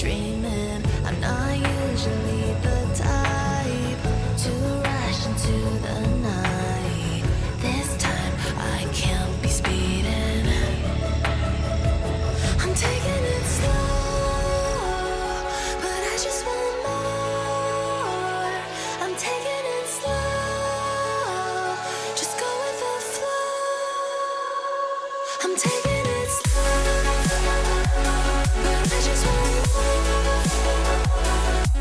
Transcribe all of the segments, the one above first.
dreaming. I'm not usually the type to rush into the night. This time I can't be speeding. I'm taking it slow, but I just want more. I'm taking it slow, just go with the flow. I'm taking it slow, but I just want more.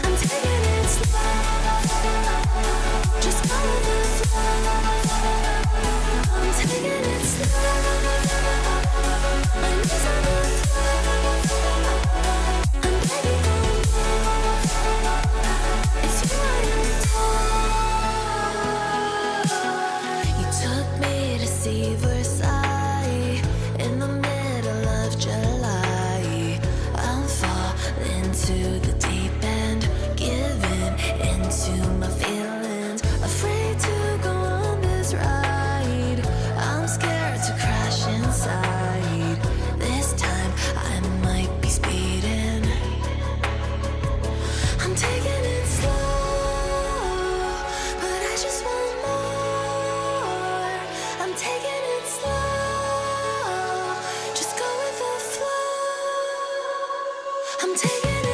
I'm taking it slow, just go with the flow. I'm taking it slow, my knees on the floor. I'm begging for more. It's you I adore. You took me to see Versailles in the middle of July. I'm falling to the deep end, giving into my feelings, afraid to go on this ride. I'm scared to crash inside. This time I might be speeding. I'm taking it slow, but I just want more. I'm taking it slow, just go with the flow. I'm taking it